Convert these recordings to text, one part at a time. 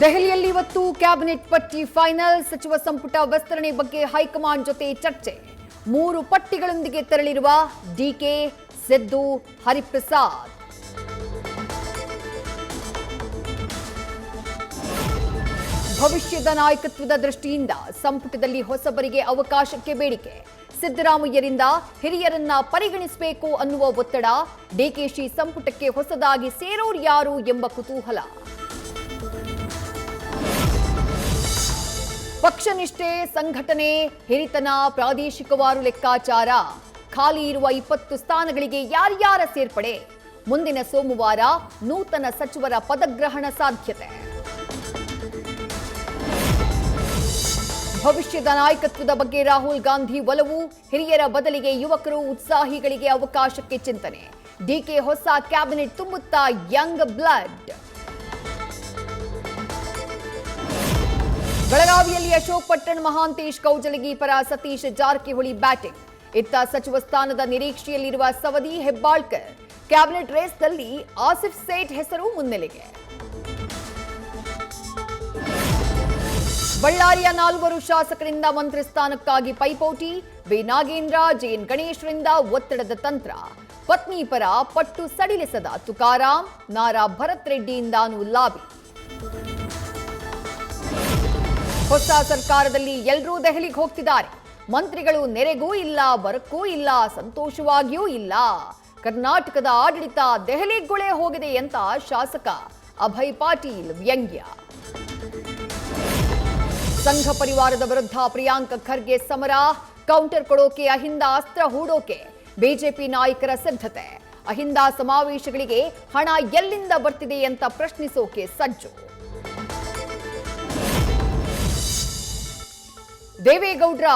ದೆಹಲಿಯಲ್ಲಿ ಇವತ್ತು ಕ್ಯಾಬಿನೆಟ್ ಪಟ್ಟಿ ಫೈನಲ್. ಸಚಿವ ಸಂಪುಟ ವಿಸ್ತರಣೆ ಬಗ್ಗೆ ಹೈಕಮಾಂಡ್ ಜೊತೆ ಚರ್ಚೆ. 3 ಪಟ್ಟಿಗಳೊಂದಿಗೆ ತೆರಳಿರುವ ಡಿಕೆ, ಸಿದ್ದು, ಹರಿಪ್ರಸಾದ್. ಭವಿಷ್ಯದ ನಾಯಕತ್ವದ ದೃಷ್ಟಿಯಿಂದ ಸಂಪುಟದಲ್ಲಿ ಹೊಸಬರಿಗೆ ಅವಕಾಶಕ್ಕೆ ಬೇಡಿಕೆ. ಸಿದ್ದರಾಮಯ್ಯರಿಂದ ಹಿರಿಯರನ್ನ ಪರಿಗಣಿಸಬೇಕು ಅನ್ನುವ ಒತ್ತಡ. ಡಿಕೆಶಿ ಸಂಪುಟಕ್ಕೆ ಹೊಸದಾಗಿ ಸೇರೋರು ಯಾರು ಎಂಬ ಕುತೂಹಲ. ಪಕ್ಷನಿಷ್ಠೆ, ಸಂಘಟನೆ, ಹಿರಿತನ, ಪ್ರಾದೇಶಿಕವಾರು ಲೆಕ್ಕಾಚಾರ. ಖಾಲಿ ಇರುವ 20 ಸ್ಥಾನಗಳಿಗೆ ಯಾರ್ಯಾರ ಸೇರ್ಪಡೆ? ಮುಂದಿನ ಸೋಮವಾರ ನೂತನ ಸಚಿವರ ಪದಗ್ರಹಣ ಸಾಧ್ಯತೆ. ಭವಿಷ್ಯದ ನಾಯಕತ್ವದ ಬಗ್ಗೆ ರಾಹುಲ್ ಗಾಂಧಿ ಒಲವು. ಹಿರಿಯರ ಬದಲಿಗೆ ಯುವಕರು, ಉತ್ಸಾಹಿಗಳಿಗೆ ಅವಕಾಶಕ್ಕೆ ಚಿಂತನೆ. ಡಿಕೆ ಹೊಸ ಕ್ಯಾಬಿನೆಟ್ ತುಂಬುತ್ತಾ ಯಂಗ್ ಬ್ಲಡ್. ಬೆಳಗಾವಿಯಲ್ಲಿ ಅಶೋಕ್ ಪಟ್ಟಣ್, ಮಹಾಂತೇಶ್ ಕೌಜಲಗಿ ಪರ ಸತೀಶ್ ಜಾರಕಿಹೊಳಿ ಬ್ಯಾಟಿಂಗ್. ಇತ್ತ ಸಚಿವ ಸ್ಥಾನದ ನಿರೀಕ್ಷೆಯಲ್ಲಿರುವ ಸವದಿ, ಹೆಬ್ಬಾಳ್ಕರ್. ಕ್ಯಾಬಿನೆಟ್ ರೇಸ್ನಲ್ಲಿ ಆಸಿಫ್ ಸೇಠ್ ಹೆಸರು ಮುನ್ನೆಲೆಗೆ. ಬಳ್ಳಾರಿಯ 4 ಶಾಸಕರಿಂದ ಮಂತ್ರಿ ಸ್ಥಾನಕ್ಕಾಗಿ ಪೈಪೋಟಿ. ವಿ ನಾಗೇಂದ್ರ, ಜೆಎನ್ ಗಣೇಶ್ರಿಂದ ಒತ್ತಡದ ತಂತ್ರ. ಪತ್ನಿ ಪರ ಪಟ್ಟು ಸಡಿಲಿಸದ ತುಕಾರಾಂ, ನಾರಾ ಭರತ್ ರೆಡ್ಡಿಯಿಂದಾನೂ ಲಾಬಿ. ಹೊಸ ಸರ್ಕಾರದಲ್ಲಿ ಎಲ್ಲರೂ ದೆಹಲಿಗೆ ಹೋಗ್ತಿದ್ದಾರೆ. ಮಂತ್ರಿಗಳು ನೆರೆಗೂ ಇಲ್ಲ, ಬರಕ್ಕೂ ಇಲ್ಲ, ಸಂತೋಷವಾಗಿಯೂ ಇಲ್ಲ. ಕರ್ನಾಟಕದ ಆಡಳಿತ ದೆಹಲಿಗುಳೇ ಹೋಗಿದೆ ಅಂತ ಶಾಸಕ ಅಭಯ್ ಪಾಟೀಲ್ ವ್ಯಂಗ್ಯ. ಸಂಘ ಪರಿವಾರದ ವಿರುದ್ಧ ಪ್ರಿಯಾಂಕ ಖರ್ಗೆ ಸಮರ. ಕೌಂಟರ್ ಕೊಡೋಕೆ, ಅಹಿಂದ ಅಸ್ತ್ರ ಹೂಡೋಕೆ ಬಿಜೆಪಿ ನಾಯಕರ ಸಿದ್ಧತೆ. ಅಹಿಂದ ಸಮಾವೇಶಗಳಿಗೆ ಹಣ ಎಲ್ಲಿಂದ ಬರ್ತಿದೆ ಅಂತ ಪ್ರಶ್ನಿಸೋಕೆ ಸಜ್ಜು. ದೇವೇಗೌಡರ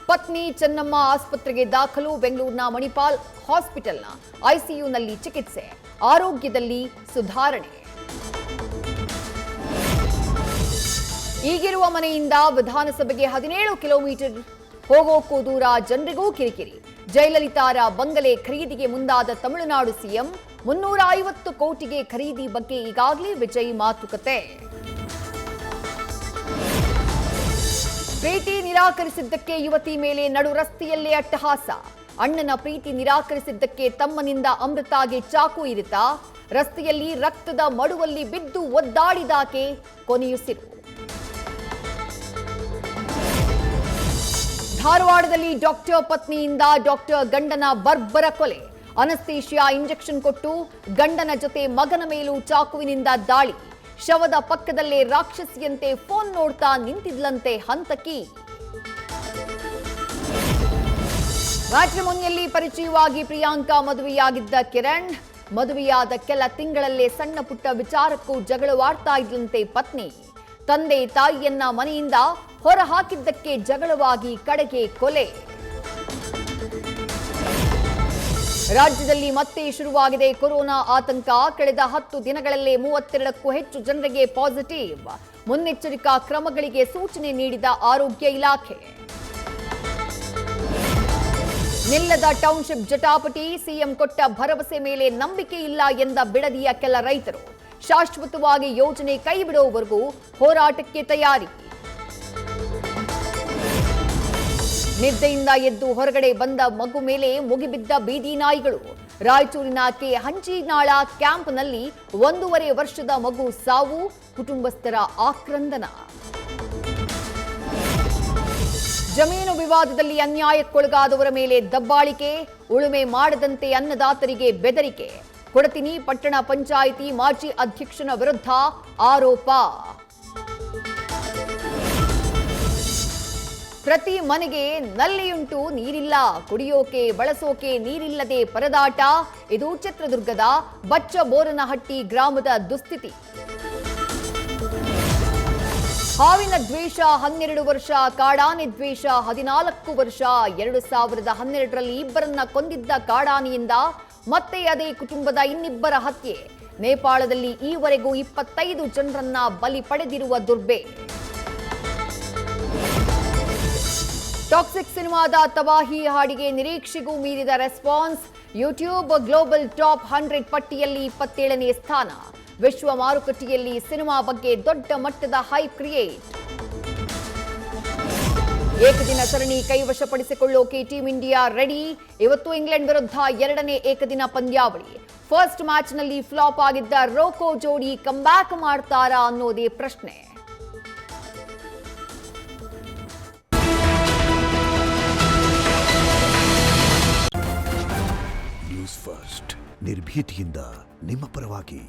ಪತ್ನಿ ಚೆನ್ನಮ್ಮ ಆಸ್ಪತ್ರೆಗೆ ದಾಖಲು. ಬೆಂಗಳೂರಿನ ಮಣಿಪಾಲ್ ಹಾಸ್ಪಿಟಲ್ನ ಐಸಿಯುನಲ್ಲಿ ಚಿಕಿತ್ಸೆ. ಆರೋಗ್ಯದಲ್ಲಿ ಸುಧಾರಣೆ. ಈಗಿರುವ ಮನೆಯಿಂದ ವಿಧಾನಸಭೆಗೆ 17 ಕಿಲೋಮೀಟರ್ ಹೋಗೋಕ್ಕೂ ದೂರ. ಜನರಿಗೂ ಕಿರಿಕಿರಿ. ಜಯಲಲಿತಾರ ಬಂಗಲೆ ಖರೀದಿಗೆ ಮುಂದಾದ ತಮಿಳುನಾಡು ಸಿಎಂ. 350 ಕೋಟಿಗೆ ಖರೀದಿ ಬಗ್ಗೆ ಈಗಾಗಲೇ ವಿಜಯ್ ಮಾತುಕತೆ. ಪ್ರೀತಿ ನಿರಾಕರಿಸಿದ್ದಕ್ಕೆ ಯುವತಿ ಮೇಲೆ ನಡು ರಸ್ತೆಯಲ್ಲೇ ಅಟ್ಟಹಾಸ. ಅಣ್ಣನ ಪ್ರೀತಿ ನಿರಾಕರಿಸಿದ್ದಕ್ಕೆ ತಮ್ಮನಿಂದ ಅಮೃತಾಗೆ ಚಾಕು ಇರಿತ. ರಸ್ತೆಯಲ್ಲಿ ರಕ್ತದ ಮಡುವಲ್ಲಿ ಬಿದ್ದು ಒದ್ದಾಡಿದಾಕೆ ಕೊನೆಯುಸಿರು. ಧಾರವಾಡದಲ್ಲಿ ಡಾಕ್ಟರ್ ಪತ್ನಿಯಿಂದ ಡಾಕ್ಟರ್ ಗಂಡನ ಬರ್ಬರ ಕೊಲೆ. ಅನಸ್ತೇಷಿಯಾ ಇಂಜೆಕ್ಷನ್ ಕೊಟ್ಟು ಗಂಡನ ಜೊತೆ ಮಗನ ಮೇಲೂ ಚಾಕುವಿನಿಂದ ದಾಳಿ. ಶವದ ಪಕ್ಕದಲ್ಲೇ ರಾಕ್ಷಸಿಯಂತೆ ಫೋನ್ ನೋಡ್ತಾ ನಿಂತಿದ್ಲಂತೆ ಹಂತಕಿ. ಮ್ಯಾಟ್ರಿಮೋನಿಯಲ್ಲಿ ಪರಿಚಯವಾಗಿ ಪ್ರಿಯಾಂಕಾ ಮದುವೆಯಾಗಿದ್ದ ಕಿರಣ್. ಮದುವೆಯಾದ ಕೆಲ ತಿಂಗಳಲ್ಲೇ ಸಣ್ಣ ಪುಟ್ಟ ವಿಚಾರಕ್ಕೂ ಜಗಳವಾಡ್ತಾ ಇದ್ಲಂತೆ ಪತ್ನಿ. ತಂದೆ ತಾಯಿಯನ್ನ ಮನೆಯಿಂದ ಹೊರ ಹಾಕಿದ್ದಕ್ಕೆ ಜಗಳವಾಗಿ ಕಡೆಗೆ ಕೊಲೆ. ರಾಜ್ಯದಲ್ಲಿ ಮತ್ತೆ ಶುರುವಾಗಿದೆ ಕೊರೋನಾ ಆತಂಕ. ಕಳೆದ 10 ದಿನಗಳಲ್ಲೇ 32ಕ್ಕೂ ಹೆಚ್ಚು ಜನರಿಗೆ ಪಾಸಿಟಿವ್. ಮುನ್ನೆಚ್ಚರಿಕಾ ಕ್ರಮಗಳಿಗೆ ಸೂಚನೆ ನೀಡಿದ ಆರೋಗ್ಯ ಇಲಾಖೆ. ನಿಲ್ಲದ ಟೌನ್ಶಿಪ್ ಜಟಾಪಟಿ. ಸಿಎಂ ಕೊಟ್ಟ ಭರವಸೆ ಮೇಲೆ ನಂಬಿಕೆ ಇಲ್ಲ ಎಂದ ಬಿಡದಿಯ ಕೆಲ ರೈತರು. ಶಾಶ್ವತವಾಗಿ ಯೋಜನೆ ಕೈಬಿಡುವವರೆಗೂ ಹೋರಾಟಕ್ಕೆ ತಯಾರಿ. ನಿದ್ದೆಯಿಂದ ಎದ್ದು ಹೊರಗಡೆ ಬಂದ ಮಗು ಮೇಲೆ ಮುಗಿಬಿದ್ದ ಬೀದಿ ನಾಯಿಗಳು. ರಾಯಚೂರಿನ ಕೆ ಹಂಚಿನಾಳ ಕ್ಯಾಂಪ್ನಲ್ಲಿ 1.5 ವರ್ಷದ ಮಗು ಸಾವು. ಕುಟುಂಬಸ್ಥರ ಆಕ್ರಂದನ. ಜಮೀನು ವಿವಾದದಲ್ಲಿ ಅನ್ಯಾಯಕ್ಕೊಳಗಾದವರ ಮೇಲೆ ದಬ್ಬಾಳಿಕೆ. ಉಳುಮೆ ಮಾಡದಂತೆ ಅನ್ನದಾತರಿಗೆ ಬೆದರಿಕೆ. ಕೊಡತಿನಿ ಪಟ್ಟಣ ಪಂಚಾಯಿತಿ ಮಾಜಿ ಅಧ್ಯಕ್ಷನ ವಿರುದ್ಧ ಆರೋಪ. ಪ್ರತಿ ಮನೆಗೆ ನಲ್ಲಿಯುಂಟು, ನೀರಿಲ್ಲ. ಕುಡಿಯೋಕೆ, ಬಳಸೋಕೆ ನೀರಿಲ್ಲದೆ ಪರದಾಟ. ಇದು ಚಿತ್ರದುರ್ಗದ ಬಚ್ಚಬೋರನಹಟ್ಟಿ ಗ್ರಾಮದ ದುಸ್ಥಿತಿ. ಹಾವಿನ ದ್ವೇಷ 12 ವರ್ಷ, ಕಾಡಾನೆ ದ್ವೇಷ 14 ವರ್ಷ. 2012ರಲ್ಲಿ ಇಬ್ಬರನ್ನ ಕೊಂದಿದ್ದ ಕಾಡಾನೆಯಿಂದ ಮತ್ತೆ ಅದೇ ಕುಟುಂಬದ ಇನ್ನಿಬ್ಬರ ಹತ್ಯೆ. ನೇಪಾಳದಲ್ಲಿ ಈವರೆಗೂ 25 ಜನರನ್ನ ಬಲಿ ಪಡೆದಿರುವ ದುರ್ಬೆ. ಟಾಕ್ಸಿಕ್ ಸಿನಿಮಾದ ತವಾಹಿ ಹಾಡಿಗೆ ನಿರೀಕ್ಷೆಗೂ ಮೀರಿದ ರೆಸ್ಪಾನ್ಸ್. ಯೂಟ್ಯೂಬ್ ಗ್ಲೋಬಲ್ ಟಾಪ್ 100 ಪಟ್ಟಿಯಲ್ಲಿ 27ನೇ ಸ್ಥಾನ. ವಿಶ್ವ ಮಾರುಕಟ್ಟೆಯಲ್ಲಿ ಸಿನಿಮಾ ಬಗ್ಗೆ ದೊಡ್ಡ ಮಟ್ಟದ ಹೈಪ್ ಕ್ರಿಯೇಟ್. ಏಕದಿನ ಸರಣಿ ಕೈವಶಪಡಿಸಿಕೊಳ್ಳೋಕೆ ಟೀಂ ಇಂಡಿಯಾ ರೆಡಿ. ಇವತ್ತು ಇಂಗ್ಲೆಂಡ್ ವಿರುದ್ಧ 2ನೇ ಏಕದಿನ ಪಂದ್ಯಾವಳಿ. ಫಸ್ಟ್ ಮ್ಯಾಚ್ನಲ್ಲಿ ಫ್ಲಾಪ್ ಆಗಿದ್ದ ರೋಕೋ ಜೋಡಿ ಕಂಬ್ಯಾಕ್ ಮಾಡ್ತಾರಾ ಅನ್ನೋದೇ ಪ್ರಶ್ನೆ. ನ್ಯೂಸ್ ಫಸ್ಟ್ ನಿರ್ಭೀತಿಯಿಂದ ನಿಮ್ಮ ಪರವಾಗಿ.